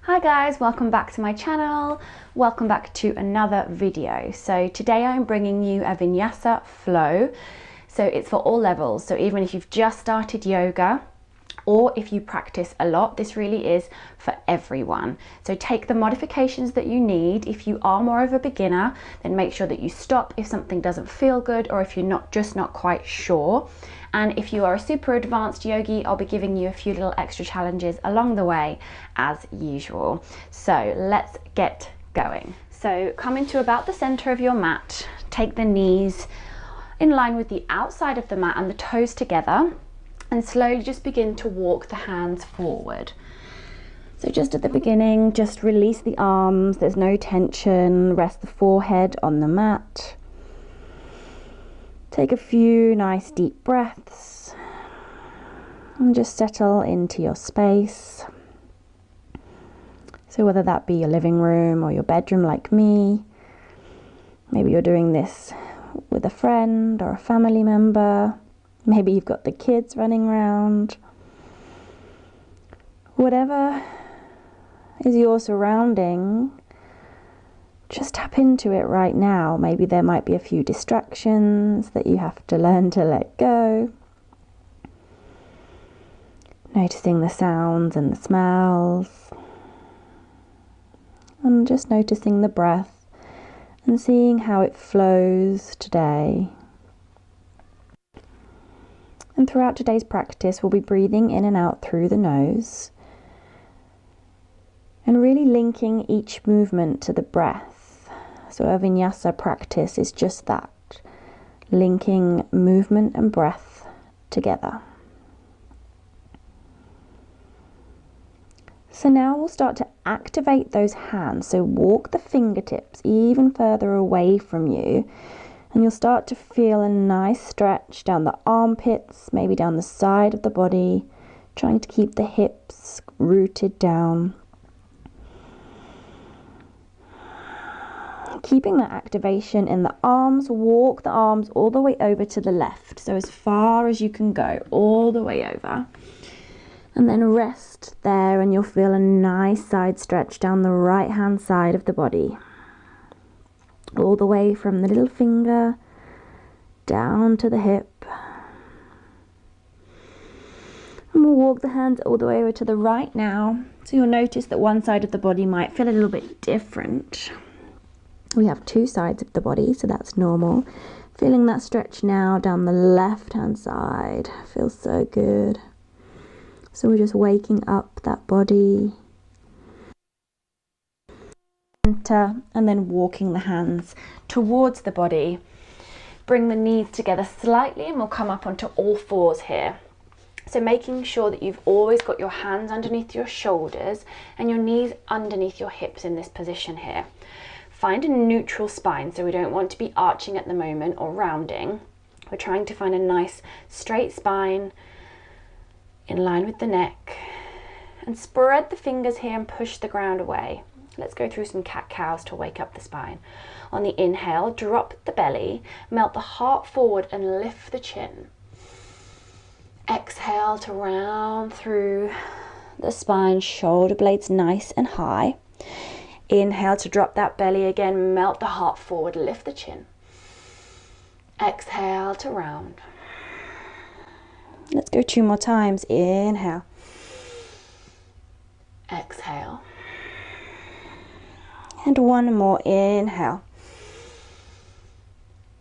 Hi guys, welcome back to my channel. Welcome back to another video. So today I'm bringing you a Vinyasa flow. So it's for all levels. So even if you've just started yoga or if you practice a lot, this really is for everyone. So take the modifications that you need. If you are more of a beginner, then make sure that you stop if something doesn't feel good or if you're not quite sure. And if you are a super advanced yogi, I'll be giving you a few little extra challenges along the way as usual. So let's get going. So come into about the center of your mat, take the knees in line with the outside of the mat and the toes together, and slowly just begin to walk the hands forward. So just at the beginning, just release the arms, there's no tension, rest the forehead on the mat. Take a few nice deep breaths and just settle into your space. So whether that be your living room or your bedroom like me, maybe you're doing this with a friend or a family member, maybe you've got the kids running around. Whatever is your surrounding, just tap into it right now. Maybe there might be a few distractions that you have to learn to let go. Noticing the sounds and the smells. And just noticing the breath and seeing how it flows today. And throughout today's practice, we'll be breathing in and out through the nose and really linking each movement to the breath. So a Vinyasa practice is just that, linking movement and breath together. So now we'll start to activate those hands. So walk the fingertips even further away from you, and you'll start to feel a nice stretch down the armpits, maybe down the side of the body, trying to keep the hips rooted down. Keeping that activation in the arms, walk the arms all the way over to the left. So as far as you can go, all the way over. And then rest there and you'll feel a nice side stretch down the right hand side of the body. All the way from the little finger down to the hip. And we'll walk the hands all the way over to the right now. So you'll notice that one side of the body might feel a little bit different. We have two sides of the body, so that's normal. Feeling that stretch now down the left hand side. Feels so good. So we're just waking up that body. Enter, and then walking the hands towards the body. Bring the knees together slightly and we'll come up onto all fours here. So making sure that you've always got your hands underneath your shoulders and your knees underneath your hips in this position here. Find a neutral spine, so we don't want to be arching at the moment or rounding. We're trying to find a nice straight spine in line with the neck. And spread the fingers here and push the ground away. Let's go through some cat-cows to wake up the spine. On the inhale, drop the belly, melt the heart forward and lift the chin. Exhale to round through the spine, shoulder blades nice and high. Inhale to drop that belly again, melt the heart forward, lift the chin. Exhale to round. Let's go 2 more times. Inhale. Exhale. And 1 more. Inhale.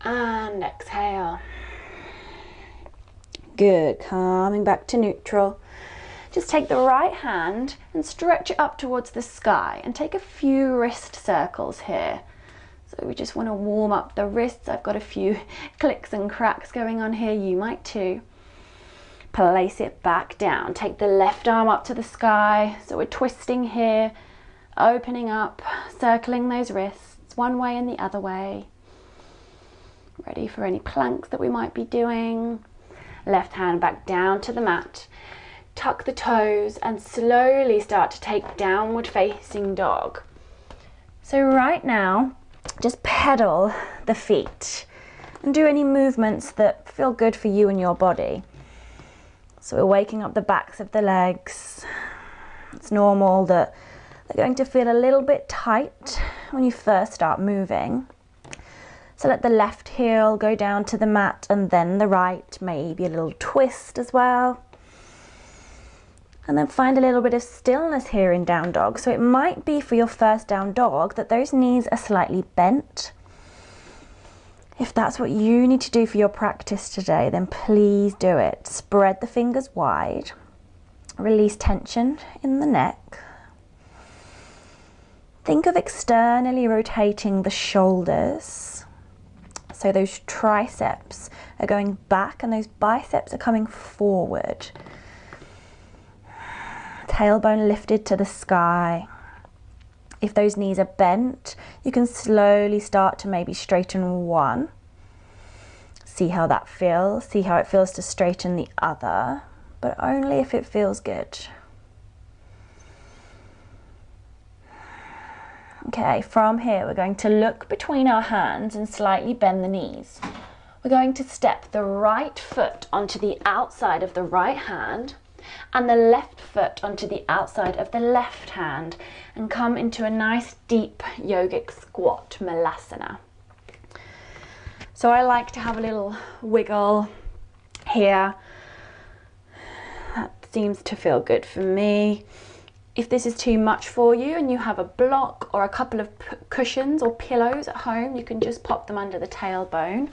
And exhale. Good. Coming back to neutral. Just take the right hand and stretch it up towards the sky and take a few wrist circles here. So we just want to warm up the wrists. I've got a few clicks and cracks going on here. You might too. Place it back down. Take the left arm up to the sky. So we're twisting here, opening up, circling those wrists one way and the other way. Ready for any planks that we might be doing. Left hand back down to the mat. Tuck the toes and slowly start to take downward facing dog. So right now, just pedal the feet and do any movements that feel good for you and your body. So we're waking up the backs of the legs. It's normal that They're going to feel a little bit tight when you first start moving. So let the left heel go down to the mat and then the right, maybe a little twist as well. And then find a little bit of stillness here in down dog. So it might be for your first down dog that those knees are slightly bent. If that's what you need to do for your practice today, then please do it. Spread the fingers wide. Release tension in the neck. Think of externally rotating the shoulders. So those triceps are going back and those biceps are coming forward. Tailbone lifted to the sky. If those knees are bent, you can slowly start to maybe straighten one. See how that feels. See how it feels to straighten the other, but only if it feels good. Okay, from here we're going to look between our hands and slightly bend the knees. We're going to step the right foot onto the outside of the right hand and the left foot onto the outside of the left hand and come into a nice deep yogic squat, Malasana. So I like to have a little wiggle here. That seems to feel good for me. If this is too much for you and you have a block or a couple of cushions or pillows at home, you can just pop them under the tailbone.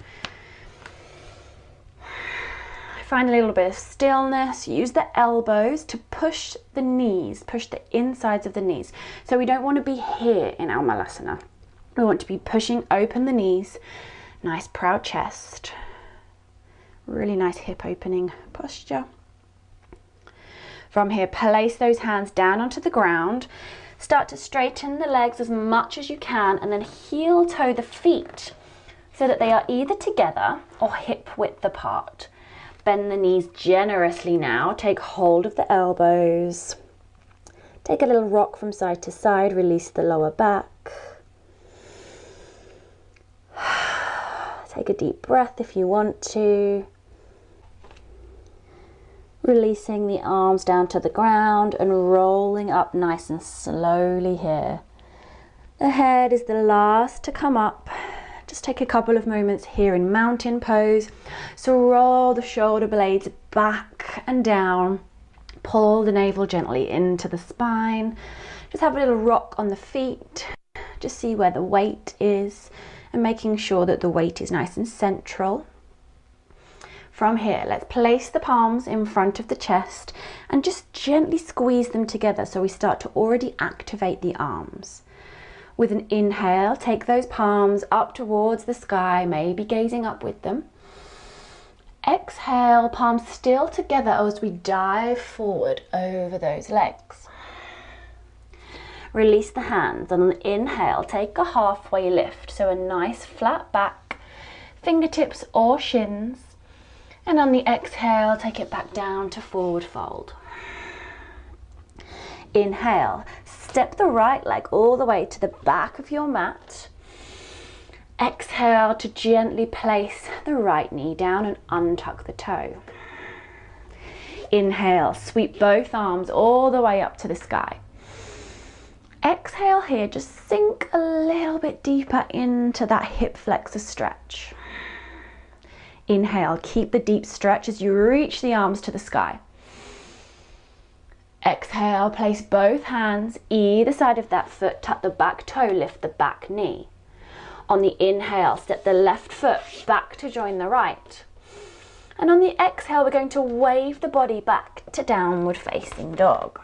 Find a little bit of stillness. Use the elbows to push the knees, push the insides of the knees. So we don't want to be here in our Malasana. We want to be pushing open the knees. Nice proud chest. Really nice hip opening posture. From here, place those hands down onto the ground. Start to straighten the legs as much as you can and then heel toe the feet so that they are either together or hip width apart. Bend the knees generously now. Take hold of the elbows. Take a little rock from side to side. Release the lower back. Take a deep breath if you want to. Releasing the arms down to the ground and rolling up nice and slowly here. The head is the last to come up. Just take a couple of moments here in mountain pose. So roll the shoulder blades back and down. Pull the navel gently into the spine. Just have a little rock on the feet. Just see where the weight is and making sure that the weight is nice and central. From here, let's place the palms in front of the chest and just gently squeeze them together so we start to already activate the arms. With an inhale, take those palms up towards the sky, maybe gazing up with them. Exhale, palms still together as we dive forward over those legs. Release the hands and on the inhale, take a halfway lift, so a nice flat back, fingertips or shins. And on the exhale, take it back down to forward fold. Inhale, step the right leg all the way to the back of your mat. Exhale to gently place the right knee down and untuck the toe. Inhale, sweep both arms all the way up to the sky. Exhale here, just sink a little bit deeper into that hip flexor stretch. Inhale, keep the deep stretch as you reach the arms to the sky. Exhale, place both hands either side of that foot, tuck the back toe, lift the back knee. On the inhale, step the left foot back to join the right. And on the exhale, we're going to wave the body back to downward facing dog.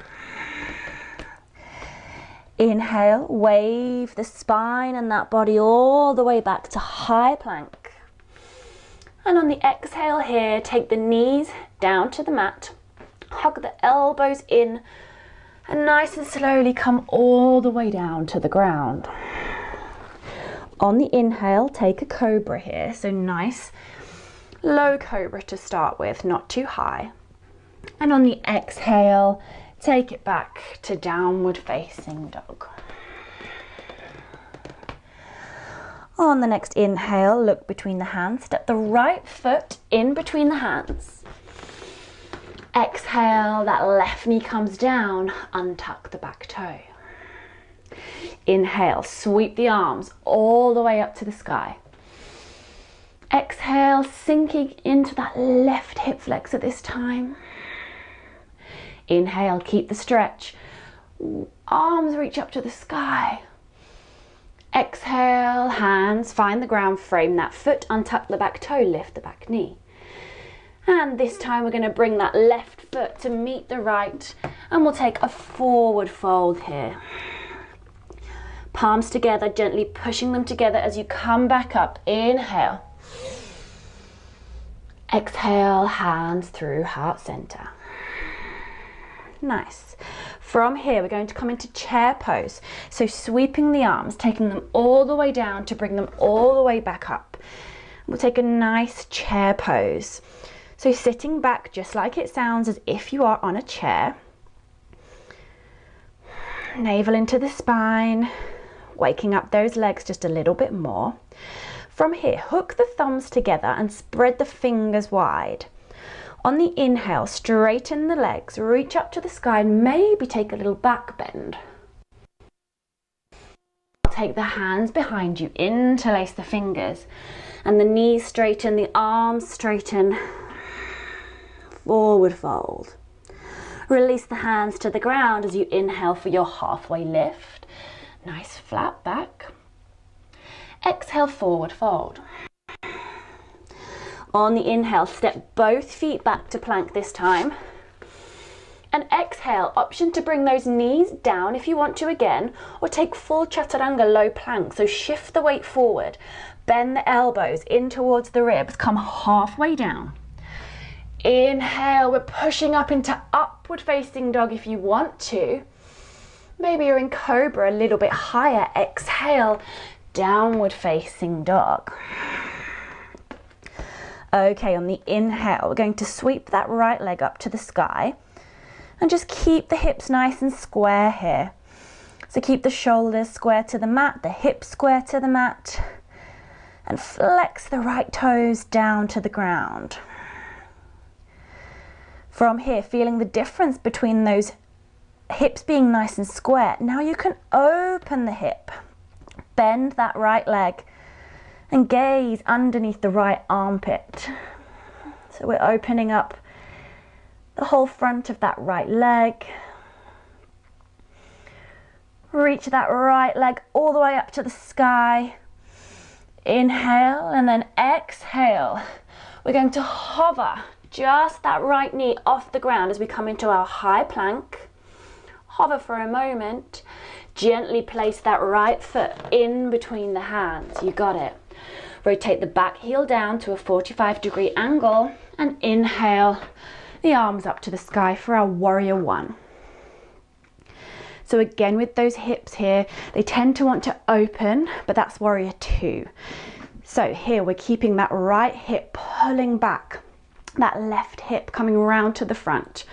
Inhale, wave the spine and that body all the way back to high plank. And on the exhale here, take the knees down to the mat, hug the elbows in, and nice and slowly come all the way down to the ground. On the inhale, take a cobra here, so nice low cobra to start with, not too high. And on the exhale, take it back to downward facing dog. On the next inhale, look between the hands, step the right foot in between the hands. Exhale, that left knee comes down, untuck the back toe. Inhale, sweep the arms all the way up to the sky. Exhale, sinking into that left hip flexor this time. Inhale, keep the stretch. Arms reach up to the sky. Exhale, hands find the ground, frame that foot, untuck the back toe, lift the back knee. And this time we're going to bring that left foot to meet the right, and we'll take a forward fold here. Palms together, gently pushing them together as you come back up. Inhale. Exhale, hands through heart center. Nice. From here, we're going to come into chair pose. So sweeping the arms, taking them all the way down to bring them all the way back up. We'll take a nice chair pose. So sitting back just like it sounds, as if you are on a chair. Navel into the spine, waking up those legs just a little bit more. From here, hook the thumbs together and spread the fingers wide. On the inhale, straighten the legs, reach up to the sky and maybe take a little back bend. Take the hands behind you, interlace the fingers, and the knees straighten, the arms straighten. Forward fold. Release the hands to the ground as you inhale for your halfway lift. Nice flat back. Exhale, forward fold. On the inhale, step both feet back to plank this time. And exhale, option to bring those knees down if you want to again, or take full chaturanga low plank. So shift the weight forward, bend the elbows in towards the ribs, come halfway down. Inhale, we're pushing up into upward facing dog if you want to. Maybe you're in cobra a little bit higher. Exhale, downward facing dog. Okay, on the inhale, we're going to sweep that right leg up to the sky and just keep the hips nice and square here. So keep the shoulders square to the mat, the hips square to the mat, and flex the right toes down to the ground. From here, feeling the difference between those hips being nice and square, now you can open the hip, bend that right leg, and gaze underneath the right armpit. So we're opening up the whole front of that right leg. Reach that right leg all the way up to the sky. Inhale and then exhale. We're going to hover just that right knee off the ground as we come into our high plank. Hover for a moment. Gently place that right foot in between the hands. You got it. Rotate the back heel down to a 45-degree angle and inhale the arms up to the sky for our warrior one. So again, with those hips here, they tend to want to open, but that's warrior two. So here we're keeping that right hip pulling back, that left hip coming round to the front.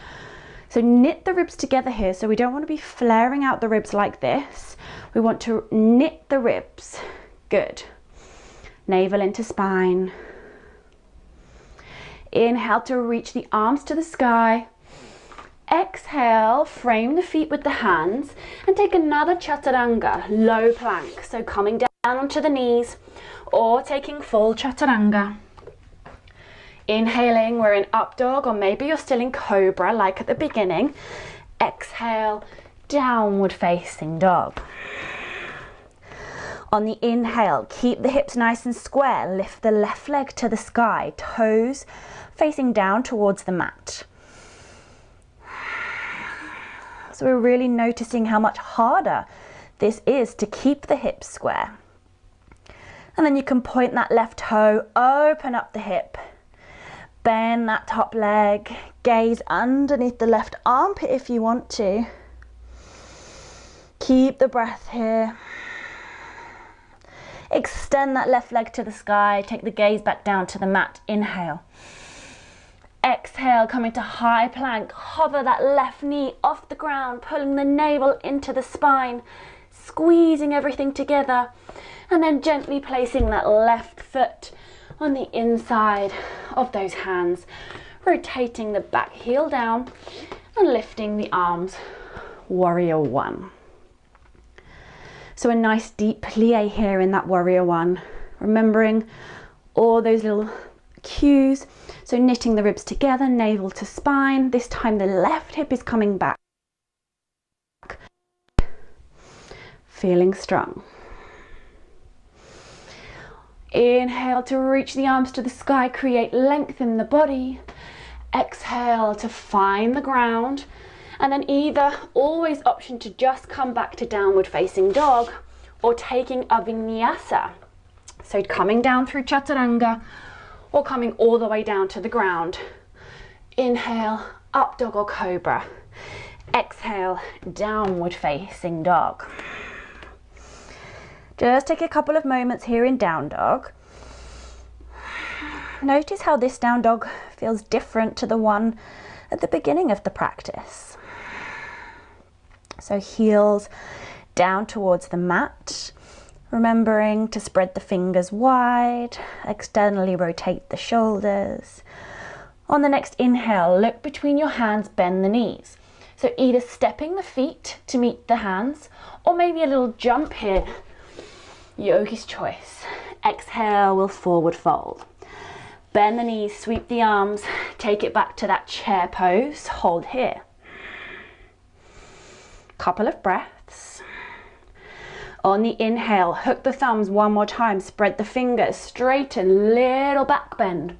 So knit the ribs together here. So we don't want to be flaring out the ribs like this. We want to knit the ribs. Good. Navel into spine. Inhale to reach the arms to the sky. Exhale, frame the feet with the hands and take another chaturanga, low plank. So coming down onto the knees or taking full chaturanga. Inhaling, we're in up dog, or maybe you're still in cobra like at the beginning. Exhale, downward facing dog. On the inhale, keep the hips nice and square. Lift the left leg to the sky, toes facing down towards the mat. So we're really noticing how much harder this is to keep the hips square. And then you can point that left toe, open up the hip, bend that top leg, gaze underneath the left armpit if you want to. Keep the breath here. Extend that left leg to the sky, take the gaze back down to the mat. Inhale. Exhale, come into high plank. Hover that left knee off the ground, pulling the navel into the spine, squeezing everything together, and then gently placing that left foot on the inside of those hands, rotating the back heel down and lifting the arms, warrior one. So a nice deep plie here in that warrior one, remembering all those little cues. So knitting the ribs together, navel to spine. This time the left hip is coming back. Feeling strong. Inhale to reach the arms to the sky, create length in the body. Exhale to find the ground. And then either always option to just come back to downward facing dog or taking a vinyasa. So coming down through chaturanga or coming all the way down to the ground. Inhale, up dog or cobra. Exhale, downward facing dog. Just take a couple of moments here in down dog. Notice how this down dog feels different to the one at the beginning of the practice. So heels down towards the mat, remembering to spread the fingers wide, externally rotate the shoulders. On the next inhale, look between your hands, bend the knees. So either stepping the feet to meet the hands or maybe a little jump here. Yogi's choice. Exhale, we'll forward fold. Bend the knees, sweep the arms, take it back to that chair pose, hold here. Couple of breaths. On the inhale, hook the thumbs one more time, spread the fingers, straighten, little back bend.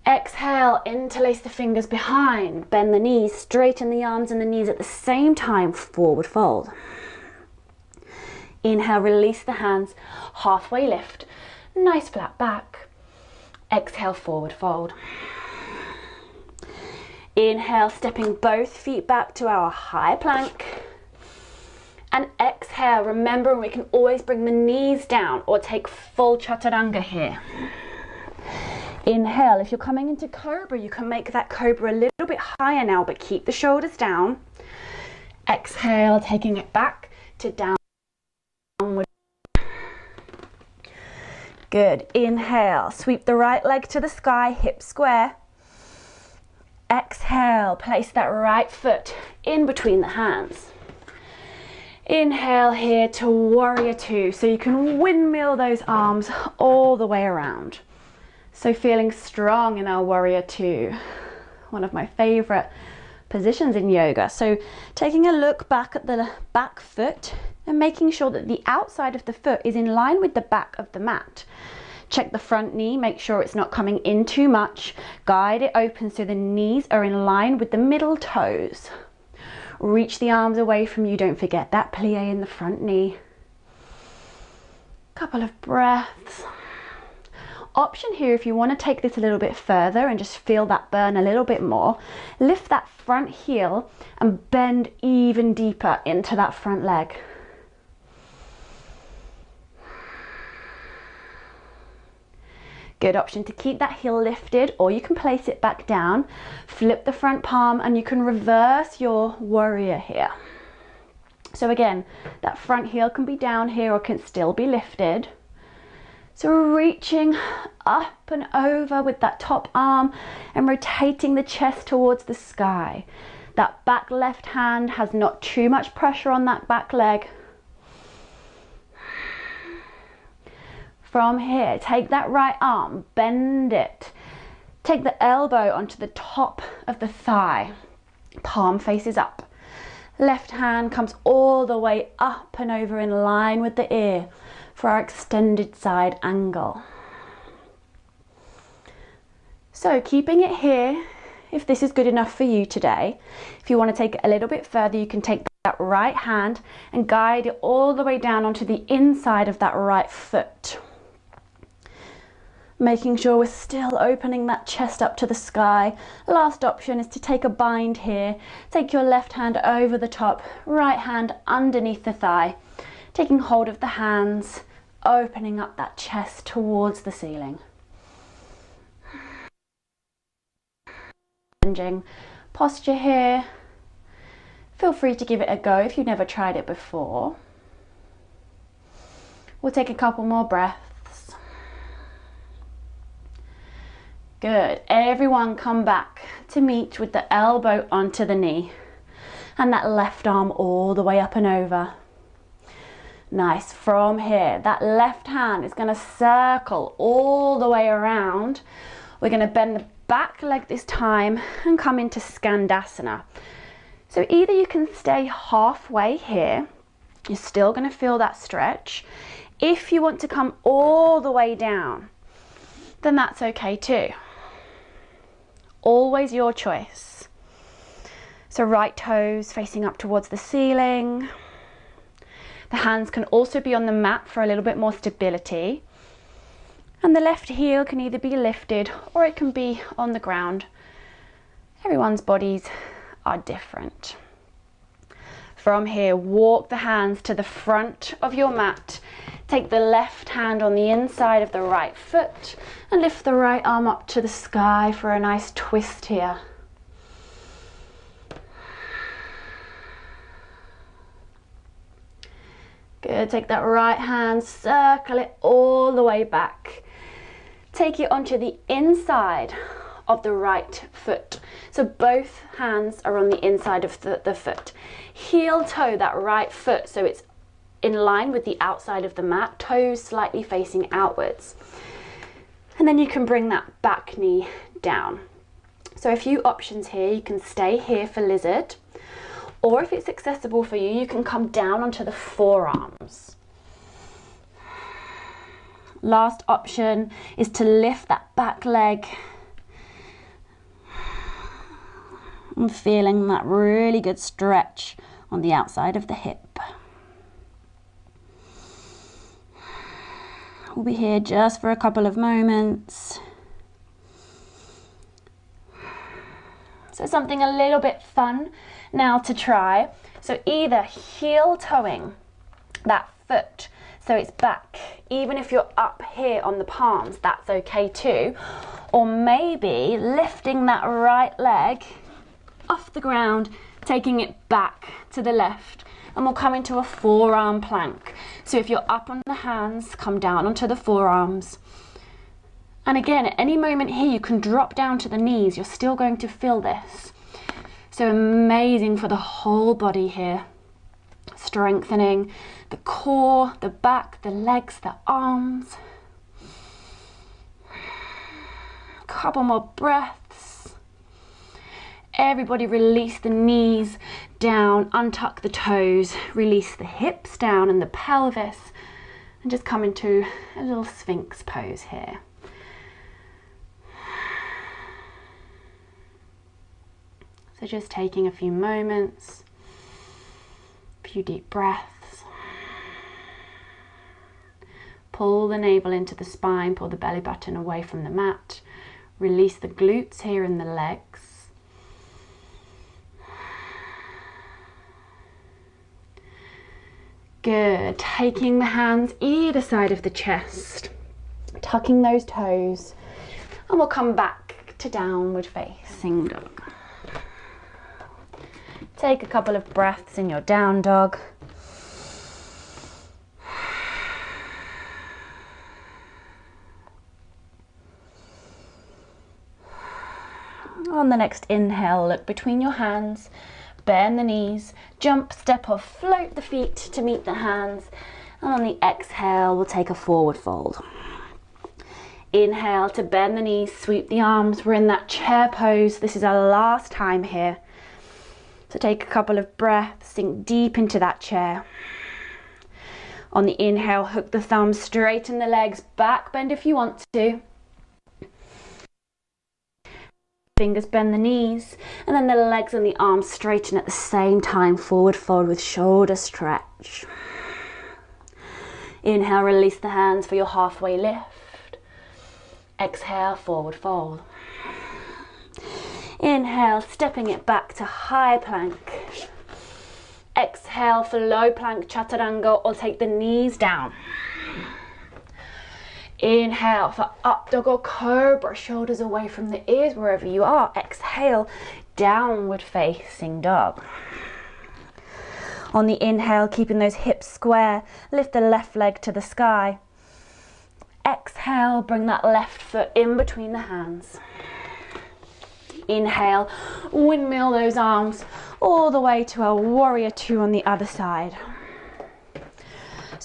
Exhale, interlace the fingers behind, bend the knees, straighten the arms and the knees at the same time, forward fold. Inhale, release the hands, halfway lift, nice flat back. Exhale, forward fold. Inhale, stepping both feet back to our high plank. And exhale, remembering we can always bring the knees down or take full chaturanga here. Inhale, if you're coming into cobra, you can make that cobra a little bit higher now, but keep the shoulders down. Exhale, taking it back to downward. Good. Inhale, sweep the right leg to the sky, hip square. Exhale, place that right foot in between the hands. Inhale here to warrior two, so you can windmill those arms all the way around. So feeling strong in our warrior two, one of my favorite positions in yoga. So taking a look back at the back foot and making sure that the outside of the foot is in line with the back of the mat. Check the front knee, make sure it's not coming in too much. Guide it open so the knees are in line with the middle toes. Reach the arms away from you, don't forget that plie in the front knee. Couple of breaths. Option here, if you want to take this a little bit further and just feel that burn a little bit more, lift that front heel and bend even deeper into that front leg. Good option to keep that heel lifted, or you can place it back down, flip the front palm, and you can reverse your warrior here. So again, that front heel can be down here or can still be lifted. So reaching up and over with that top arm and rotating the chest towards the sky. That back left hand has not too much pressure on that back leg. From here, take that right arm, bend it. Take the elbow onto the top of the thigh. Palm faces up. Left hand comes all the way up and over in line with the ear for our extended side angle. So keeping it here, if this is good enough for you today. If you want to take it a little bit further, you can take that right hand and guide it all the way down onto the inside of that right foot. Making sure we're still opening that chest up to the sky. Last option is to take a bind here. Take your left hand over the top, right hand underneath the thigh. Taking hold of the hands, opening up that chest towards the ceiling. Challenging posture here. Feel free to give it a go if you've never tried it before. We'll take a couple more breaths. Good. Everyone come back to meet with the elbow onto the knee and that left arm all the way up and over. Nice. From here, that left hand is going to circle all the way around. We're going to bend the back leg this time and come into Skandasana. So either you can stay halfway here, you're still going to feel that stretch. If you want to come all the way down, then that's okay too. Always your choice. So right toes facing up towards the ceiling. The hands can also be on the mat for a little bit more stability. And the left heel can either be lifted or it can be on the ground. Everyone's bodies are different. From here, walk the hands to the front of your mat. Take the left hand on the inside of the right foot and lift the right arm up to the sky for a nice twist here. Good, take that right hand, circle it all the way back. Take it onto the inside of the right foot. So both hands are on the inside of the foot. Heel toe that right foot so it's in line with the outside of the mat, toes slightly facing outwards. And then you can bring that back knee down. So a few options here. You can stay here for lizard, or if it's accessible for you, you can come down onto the forearms. Last option is to lift that back leg. I'm feeling that really good stretch on the outside of the hip. We'll be here just for a couple of moments. So something a little bit fun now to try. So either heel toeing that foot so it's back, even if you're up here on the palms, that's okay too. Or maybe lifting that right leg off the ground, taking it back to the left, and we'll come into a forearm plank. So if you're up on the hands, come down onto the forearms. And again, at any moment here, you can drop down to the knees. You're still going to feel this. So amazing for the whole body here. Strengthening the core, the back, the legs, the arms. Couple more breaths. Everybody release the knees down, untuck the toes, release the hips down and the pelvis, and just come into a little Sphinx pose here. So just taking a few moments, a few deep breaths. Pull the navel into the spine, pull the belly button away from the mat. Release the glutes here in the legs. Good. Taking the hands either side of the chest, tucking those toes, and we'll come back to downward facing dog. Take a couple of breaths in your down dog. On the next inhale, look between your hands, bend the knees, jump, step or float the feet to meet the hands. And on the exhale, we'll take a forward fold. Inhale to bend the knees, sweep the arms. We're in that chair pose. This is our last time here. So take a couple of breaths, sink deep into that chair. On the inhale, hook the thumbs, straighten the legs, back bend if you want to. Fingers bend the knees, and then the legs and the arms straighten at the same time, forward fold with shoulder stretch. Inhale, release the hands for your halfway lift. Exhale, forward fold. Inhale, stepping it back to high plank. Exhale for low plank, chaturanga, or take the knees down. Inhale for up dog or cobra, shoulders away from the ears wherever you are. Exhale, downward facing dog. On the inhale, keeping those hips square, lift the left leg to the sky. Exhale, bring that left foot in between the hands. Inhale, windmill those arms all the way to our warrior two on the other side.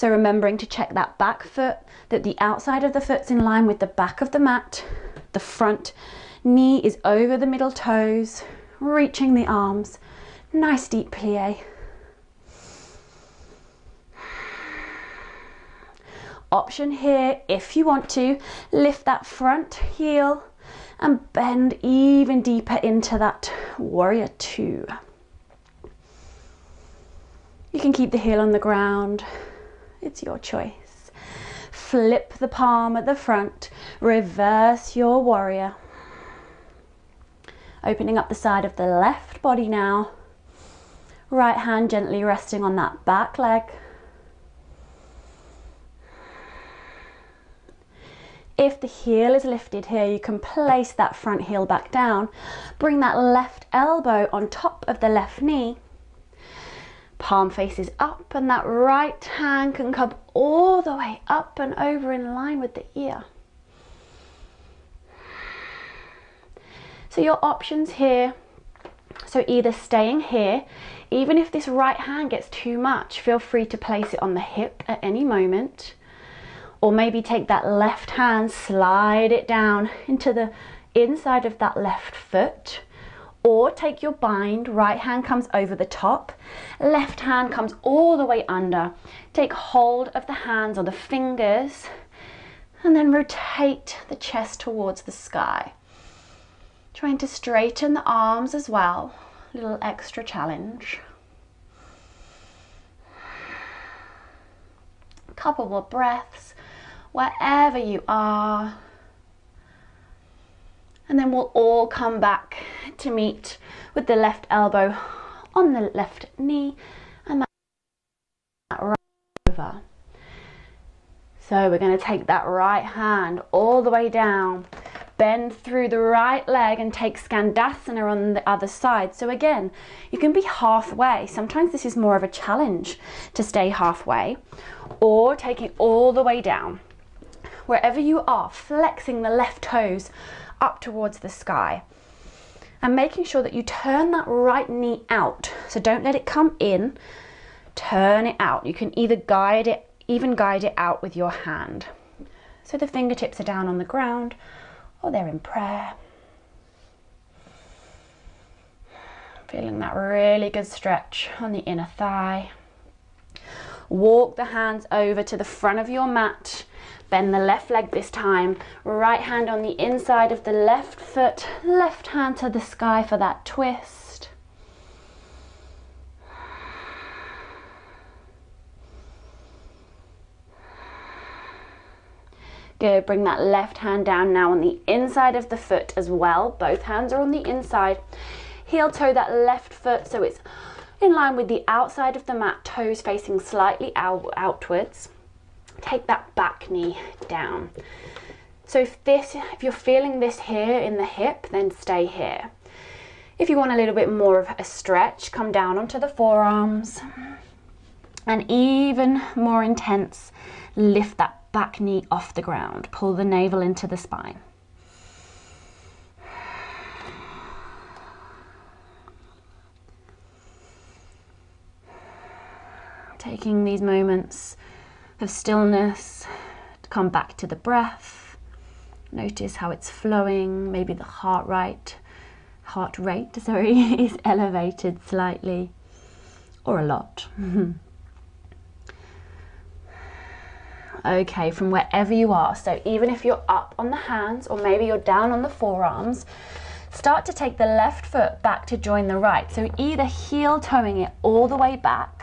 So remembering to check that back foot, that the outside of the foot's in line with the back of the mat. The front knee is over the middle toes, reaching the arms. Nice deep plie. Option here, if you want to, lift that front heel and bend even deeper into that warrior two. You can keep the heel on the ground, it's your choice. Flip the palm at the front, reverse your warrior. Opening up the side of the left body now. Right hand gently resting on that back leg. If the heel is lifted here, you can place that front heel back down. Bring that left elbow on top of the left knee. Palm faces up and that right hand can come all the way up and over in line with the ear. So your options here, so either staying here, even if this right hand gets too much, feel free to place it on the hip at any moment. Or maybe take that left hand, slide it down into the inside of that left foot. Or take your bind, right hand comes over the top, left hand comes all the way under. Take hold of the hands or the fingers and then rotate the chest towards the sky. Trying to straighten the arms as well, a little extra challenge. A couple more breaths. Wherever you are, and then we'll all come back to meet with the left elbow on the left knee and that right over. So we're going to take that right hand all the way down, bend through the right leg and take Skandasana on the other side. So again, you can be halfway. Sometimes this is more of a challenge to stay halfway, or taking all the way down. Wherever you are, flexing the left toes up towards the sky and making sure that you turn that right knee out. So don't let it come in, turn it out. You can either guide it out with your hand. So the fingertips are down on the ground or they're in prayer. Feeling that really good stretch on the inner thigh. Walk the hands over to the front of your mat. Bend the left leg this time, right hand on the inside of the left foot, left hand to the sky for that twist. Good, bring that left hand down now on the inside of the foot as well. Both hands are on the inside. Heel toe that left foot so it's in line with the outside of the mat, toes facing slightly outwards. Take that back knee down. So if you're feeling this here in the hip, then stay here. If you want a little bit more of a stretch, come down onto the forearms. And even more intense, lift that back knee off the ground. Pull the navel into the spine. Taking these moments of stillness to come back to the breath. Notice how it's flowing. Maybe the heart rate is elevated slightly or a lot. Okay, from wherever you are, so even if you're up on the hands or maybe you're down on the forearms, start to take the left foot back to join the right. So either heel toeing it all the way back,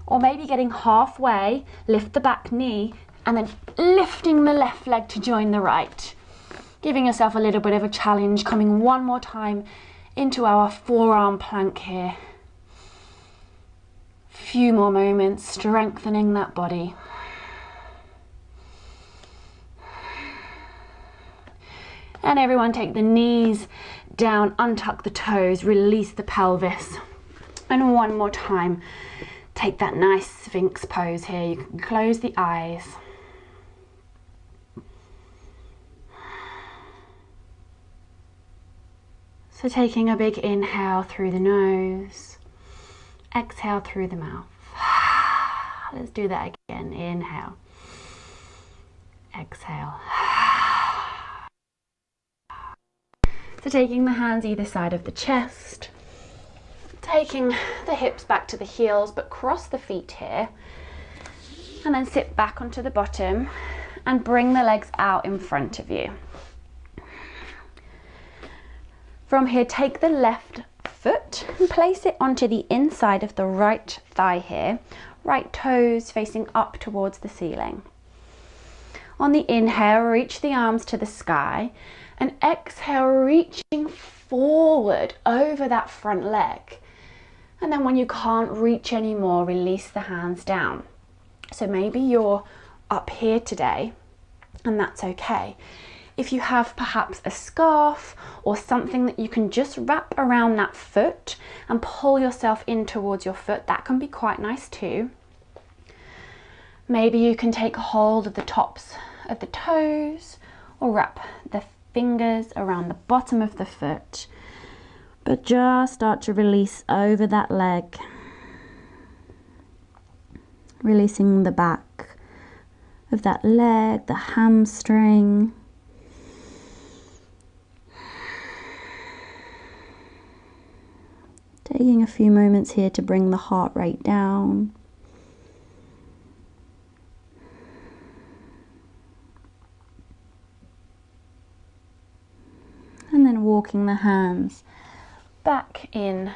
or maybe getting halfway, lift the back knee, and then lifting the left leg to join the right. Giving yourself a little bit of a challenge, coming one more time into our forearm plank here. Few more moments, strengthening that body. And everyone take the knees down, untuck the toes, release the pelvis. And one more time. Take that nice Sphinx pose here. You can close the eyes. So taking a big inhale through the nose, exhale through the mouth. Let's do that again. again. Inhale. Exhale. So taking the hands either side of the chest, taking the hips back to the heels, but cross the feet here, and then sit back onto the bottom and bring the legs out in front of you. From here, take the left foot and place it onto the inside of the right thigh here, right toes facing up towards the ceiling. On the inhale, reach the arms to the sky, and exhale, reaching forward over that front leg. And then when you can't reach anymore, release the hands down. So maybe you're up here today, and that's okay. If you have perhaps a scarf or something that you can just wrap around that foot and pull yourself in towards your foot, that can be quite nice too. Maybe you can take hold of the tops of the toes or wrap the fingers around the bottom of the foot, but just start to release over that leg, releasing the back of that leg, the hamstring. Taking a few moments here to bring the heart rate down. And then walking the hands back in,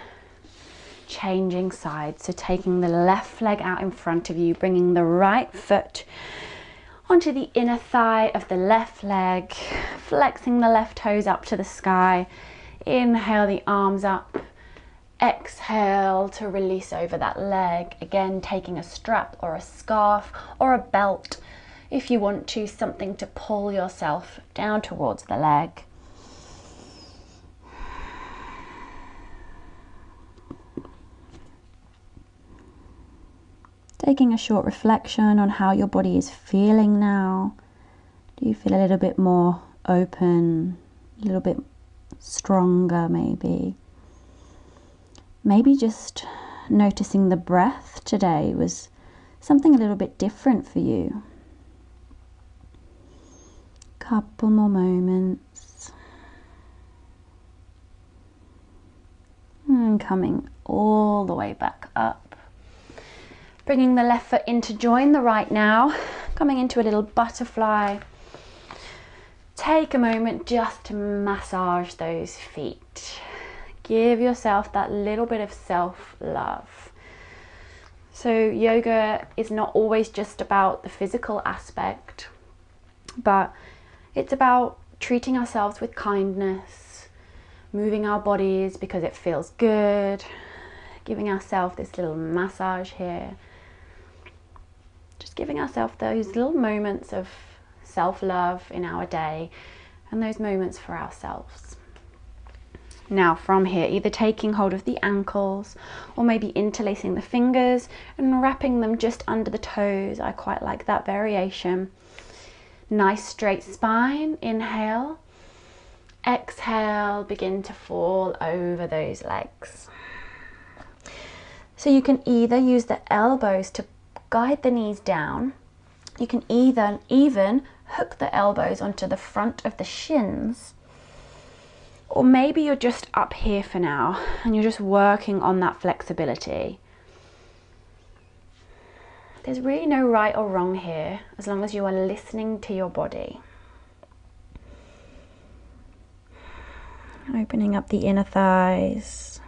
changing sides. So taking the left leg out in front of you, bringing the right foot onto the inner thigh of the left leg, flexing the left toes up to the sky. Inhale the arms up. Exhale to release over that leg. Again, taking a strap or a scarf or a belt if you want to, something to pull yourself down towards the leg. Taking a short reflection on how your body is feeling now. Do you feel a little bit more open, a little bit stronger maybe? Maybe just noticing the breath today was something a little bit different for you. Couple more moments. And coming all the way back up. Bringing the left foot in to join the right now. Coming into a little butterfly. Take a moment just to massage those feet. Give yourself that little bit of self-love. So yoga is not always just about the physical aspect, but it's about treating ourselves with kindness, moving our bodies because it feels good, giving ourselves this little massage here. Just giving ourselves those little moments of self-love in our day and those moments for ourselves. Now from here, either taking hold of the ankles or maybe interlacing the fingers and wrapping them just under the toes. I quite like that variation. Nice straight spine. Inhale. Exhale, begin to fall over those legs. So you can either use the elbows to guide the knees down. You can even hook the elbows onto the front of the shins. Or maybe you're just up here for now and you're just working on that flexibility. There's really no right or wrong here as long as you are listening to your body. Opening up the inner thighs.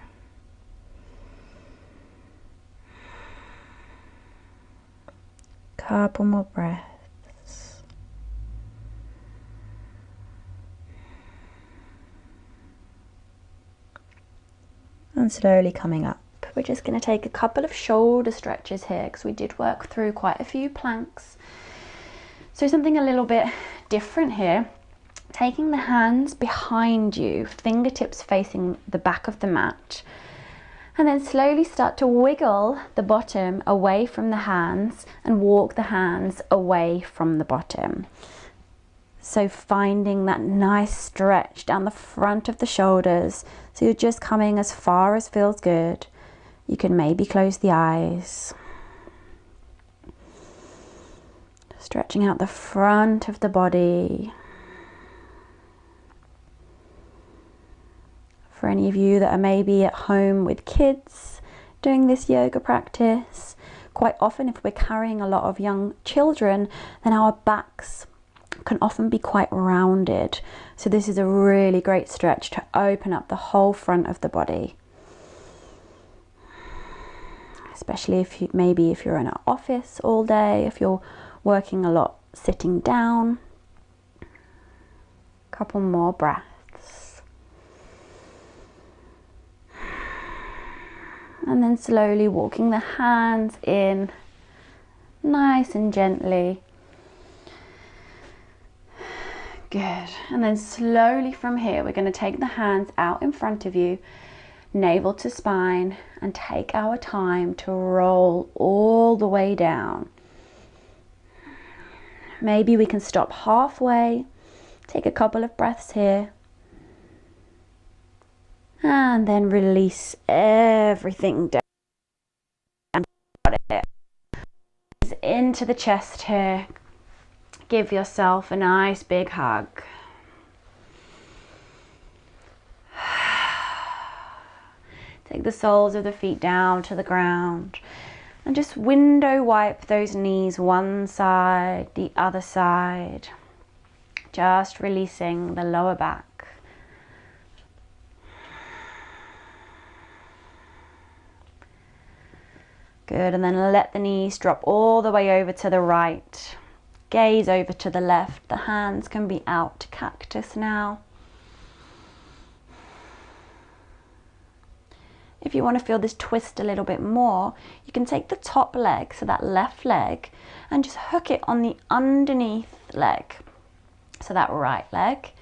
Couple more breaths. And slowly coming up. We're just going to take a couple of shoulder stretches here because we did work through quite a few planks. So something a little bit different here. Taking the hands behind you, fingertips facing the back of the mat. And then slowly start to wiggle the bottom away from the hands and walk the hands away from the bottom. So finding that nice stretch down the front of the shoulders. So you're just coming as far as feels good. You can maybe close the eyes. Stretching out the front of the body. For any of you that are maybe at home with kids doing this yoga practice, quite often if we're carrying a lot of young children, then our backs can often be quite rounded. So this is a really great stretch to open up the whole front of the body. Especially if you, maybe if you're in an office all day, if you're working a lot sitting down. Couple more breaths. And then slowly walking the hands in, nice and gently. Good. And then slowly from here, we're going to take the hands out in front of you, navel to spine, and take our time to roll all the way down. Maybe we can stop halfway, take a couple of breaths here, and then release everything down. Into the chest here. Give yourself a nice big hug. Take the soles of the feet down to the ground and just window wipe those knees one side, the other side. Just releasing the lower back. Good, and then let the knees drop all the way over to the right. Gaze over to the left. The hands can be out to cactus now. If you want to feel this twist a little bit more, you can take the top leg, so that left leg, and just hook it on the underneath leg, so that right leg.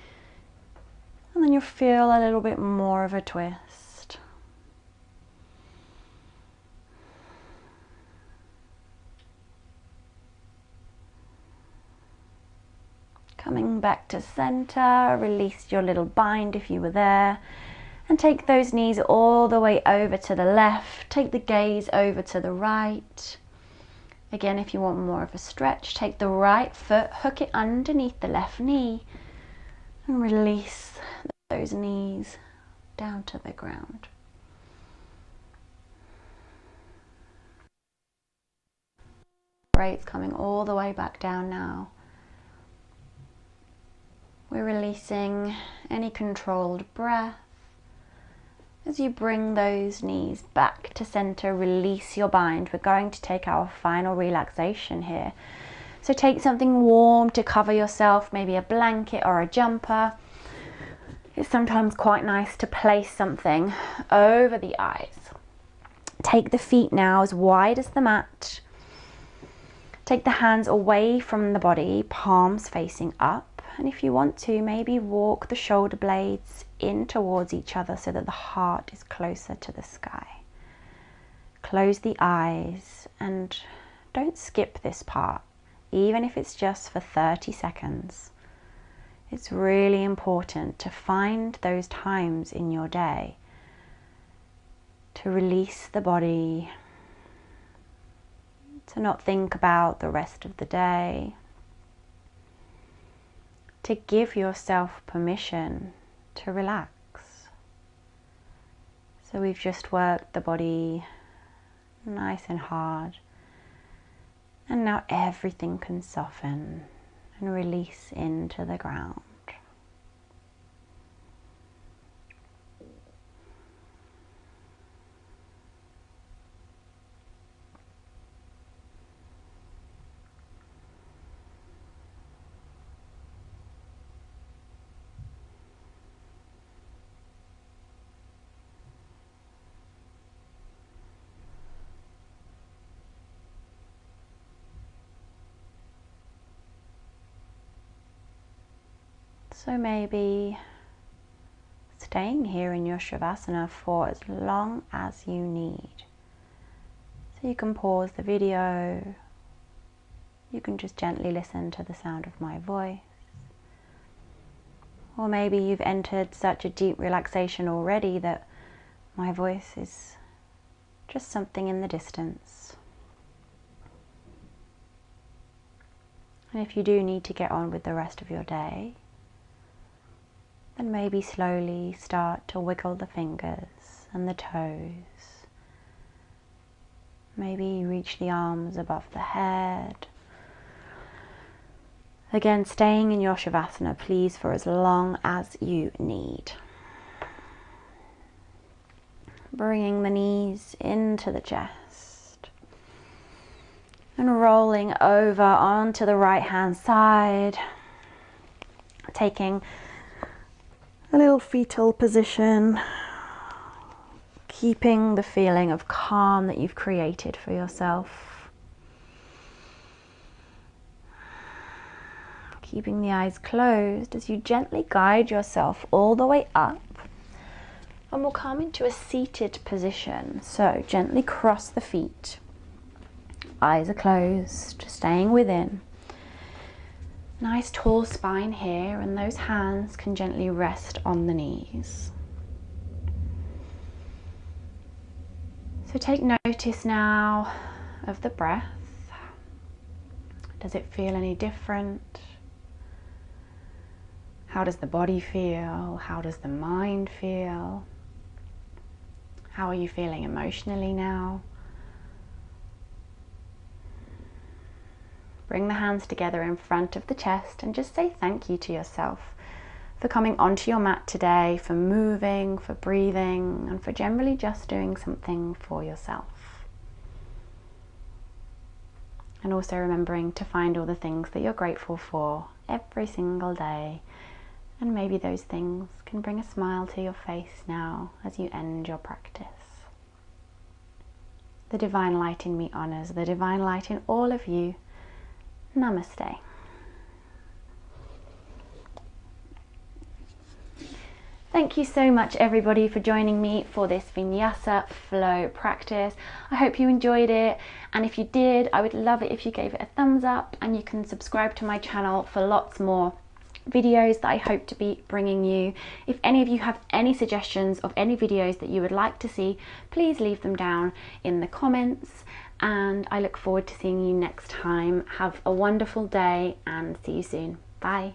And then you'll feel a little bit more of a twist. Coming back to center, release your little bind if you were there, and take those knees all the way over to the left. Take the gaze over to the right. Again, if you want more of a stretch, take the right foot, hook it underneath the left knee, and release those knees down to the ground. Great, coming all the way back down now. We're releasing any controlled breath. As you bring those knees back to center, release your bind. We're going to take our final relaxation here. So take something warm to cover yourself, maybe a blanket or a jumper. It's sometimes quite nice to place something over the eyes. Take the feet now as wide as the mat. Take the hands away from the body, palms facing up. And if you want to, maybe walk the shoulder blades in towards each other so that the heart is closer to the sky. Close the eyes and don't skip this part, even if it's just for 30 seconds. It's really important to find those times in your day to release the body, to not think about the rest of the day, to give yourself permission to relax. So we've just worked the body nice and hard, and now everything can soften and release into the ground. So maybe staying here in your Shavasana for as long as you need. So you can pause the video, you can just gently listen to the sound of my voice, or maybe you've entered such a deep relaxation already that my voice is just something in the distance. And if you do need to get on with the rest of your day, then maybe slowly start to wiggle the fingers and the toes. Maybe reach the arms above the head. Again, staying in your Shavasana, please, for as long as you need. Bringing the knees into the chest and rolling over onto the right hand side, taking a little fetal position, keeping the feeling of calm that you've created for yourself. Keeping the eyes closed as you gently guide yourself all the way up, and we'll come into a seated position. So gently cross the feet, eyes are closed, staying within. Nice tall spine here, and those hands can gently rest on the knees. So take notice now of the breath. Does it feel any different? How does the body feel? How does the mind feel? How are you feeling emotionally now? Bring the hands together in front of the chest and just say thank you to yourself for coming onto your mat today, for moving, for breathing, and for generally just doing something for yourself. And also remembering to find all the things that you're grateful for every single day. And maybe those things can bring a smile to your face now as you end your practice. The divine light in me honors the divine light in all of you. Namaste. Thank you so much everybody for joining me for this Vinyasa flow practice. I hope you enjoyed it, and if you did, I would love it if you gave it a thumbs up, and you can subscribe to my channel for lots more videos that I hope to be bringing you. If any of you have any suggestions of any videos that you would like to see, please leave them down in the comments, and I look forward to seeing you next time. Have a wonderful day and see you soon. Bye.